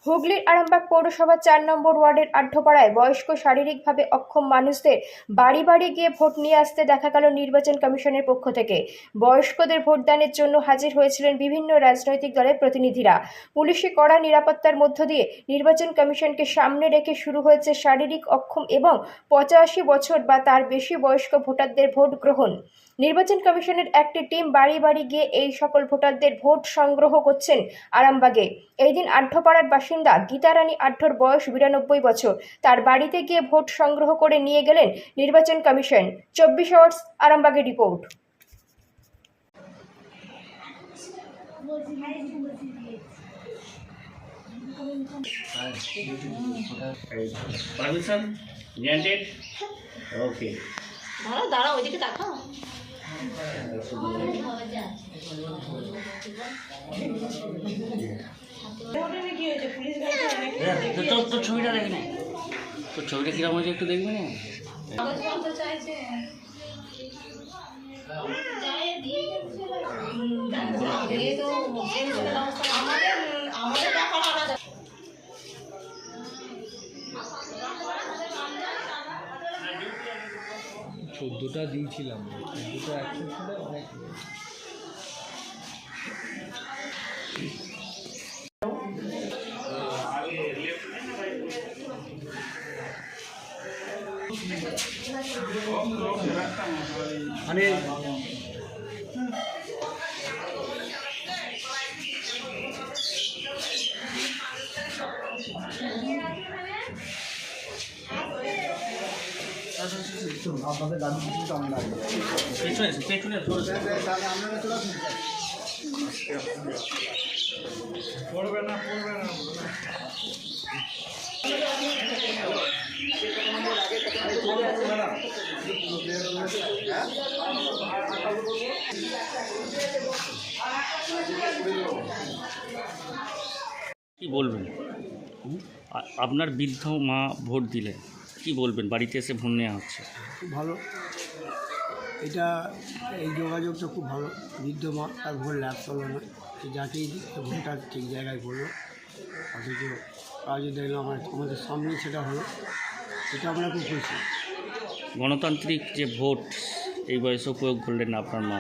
হুগলির আরামবাগ পৌরসভার ৪ নম্বর ওয়ার্ডের আড্ডপাড়ায় বয়স্ক শারীরিকভাবে অক্ষম মানুষদের বাড়ি বাড়ি গিয়ে ভোট নিয়ে আসতে দেখা গেল নির্বাচন কমিশনের পক্ষ থেকে। বয়স্কদের ভোটদানের জন্য হাজির হয়েছিলেন বিভিন্ন রাজনৈতিক দলের প্রতিনিধিরা। পুলিশি কড়া নিরাপত্তার মধ্য দিয়ে নির্বাচন কমিশনকে সামনে রেখে শুরু হয়েছে শারীরিক অক্ষম এবং 85 বছর বা তার বেশি বয়স্ক ভোটারদের ভোট গ্রহণ। নির্বাচন কমিশনের একটি টিম বাড়ি বাড়ি গিয়ে এই সকল ভোটারদের ভোট সংগ্রহ করছেন আরামবাগে। এই দিন আড্ডপাড়ার বাসিন্দা গীতারানী আড্ডর বয়স 92 বছর। তার বাড়িতে গিয়ে ভোট সংগ্রহ করে নিয়ে গেলেন নির্বাচন কমিশন। 24 আওয়ার্স আরামবাগের রিপোর্ট। Permission granted. Okay. দাঁড়া ওইদিকে তাকাও। তোর ছবিটা দেখি না, তোর ছবিটা কিরকম হয়েছে একটু দেখবি না? চোদ্দোটা দিয়েছিলাম, 14টা অ্যাকশন ছিল অনেক। মানে আপনাদের দাবি কিছু আমি লাগবে পেছনে পড়বে না কি বলবেন? আপনার বৃদ্ধ মা ভোট দিলে কি বলবেন? বাড়িতে এসে ভোট নেওয়া হচ্ছে, খুব ভালো। এটা এই যোগাযোগটা খুব ভালো। বৃদ্ধ মা তার ভোট ল্যাব চলো না, যাকেই ভোটটা ঠিক জায়গায় পড়লো, অথচ কাজে দেখলাম আমাদের সামনেই সেটা হলো। এটা আমরা খুব খুশি। গণতান্ত্রিক যে ভোট এই বয়সেও প্রয়োগ করলেন না আপনার মা।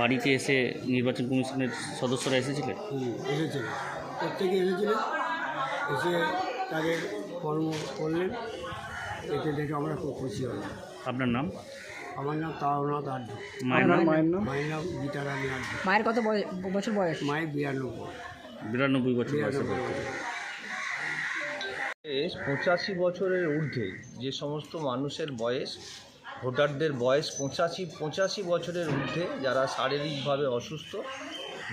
বাড়িতে এসে নির্বাচন কমিশনের সদস্যরা এসেছিলেন? এসেছিলেন, প্রত্যেকে এসেছিলেন, এসে তাদের কর্ম করলেন। এতে দেখে আমরা খুব খুশি হলাম। আপনার নাম? আমার নাম তারনাথ আড্ড। মায়ের নাম? মায়ের নাম গীতারানী আড্ড। মায়ের কত বছর বয়স? মায়ের 92 বছর বয়সে। 85 বছরের ঊর্ধ্বে যে সমস্ত মানুষের বয়স, ভোটারদের বয়স 85 বছরের ঊর্ধ্বে যারা শারীরিকভাবে অসুস্থ,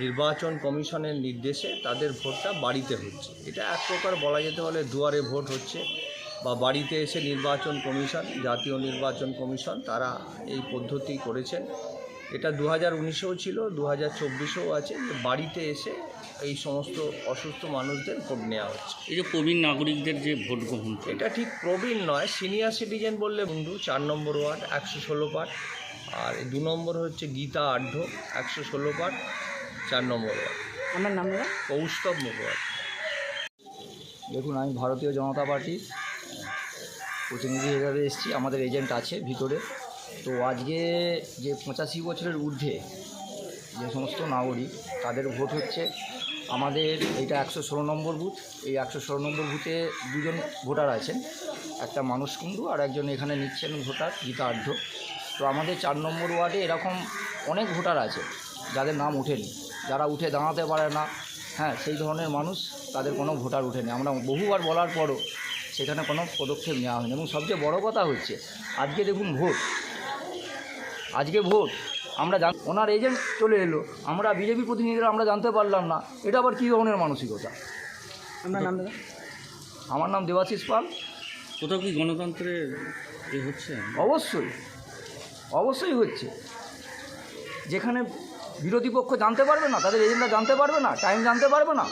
নির্বাচন কমিশনের নির্দেশে তাদের ভোটটা বাড়িতে হচ্ছে। এটা এক প্রকার বলা যেতে হলে দুয়ারে ভোট হচ্ছে, বা বাড়িতে এসে নির্বাচন কমিশন, জাতীয় নির্বাচন কমিশন তারা এই পদ্ধতি করেছেন। এটা 2019-এও ছিল, 2024-এও আছে, যে বাড়িতে এসে এই সমস্ত অসুস্থ মানুষদের ভোট নেওয়া হচ্ছে। এই যে প্রবীণ নাগরিকদের যে ভোট গ্রহণ, এটা ঠিক প্রবীণ নয়, সিনিয়র সিটিজেন বললে বন্ধু 4 নম্বর ওয়ার্ড 116 পাট, আর 2 নম্বর হচ্ছে গীতা আড্ড 116 পাট, 4 নম্বর ওয়ার্ড। আমার নাম দাদা? কৌস্তব মুখোপাধ্যায়। দেখুন, আমি ভারতীয় জনতা পার্টির প্রতিনিধি হিসাবে এসেছি, আমাদের এজেন্ট আছে ভিতরে। তো আজকে যে 85 বছরের ঊর্ধ্বে যে সমস্ত নাগরিক তাদের ভোট হচ্ছে, আমাদের এইটা 116 নম্বর বুথ। এই 116 নম্বর বুথে দুজন ভোটার আছেন, একটা মানুষ কুণ্ডু আর একজন এখানে নিচ্ছেন ভোটার গীতা আড্ড। তো আমাদের 4 নম্বর ওয়ার্ডে এরকম অনেক ভোটার আছে যাদের নাম ওঠেনি, যারা উঠে দাঁড়াতে পারে না, হ্যাঁ, সেই ধরনের মানুষ, তাদের কোনো ভোটার ওঠেনি। আমরা বহুবার বলার পরও সেখানে কোনো পদক্ষেপ নেওয়া হয়নি। এবং সবচেয়ে বড় কথা হচ্ছে, আজকে দেখুন আজকে ভোট আমরা ওনার এজেন্ট চলে এলো, আমরা বিজেপি প্রতিনিধিরা আমরা জানতে পারলাম না। এটা আবার কী ধরনের মানসিকতা? আপনার নাম দাদা? আমার নাম দেবাশিস পাল। কোথাও কি গণতন্ত্রের হচ্ছে? অবশ্যই হচ্ছে। যেখানে বিরোধী পক্ষ জানতে পারবে না, তাদের এজেন্টরা জানতে পারবে না, টাইম জানতে পারবে না,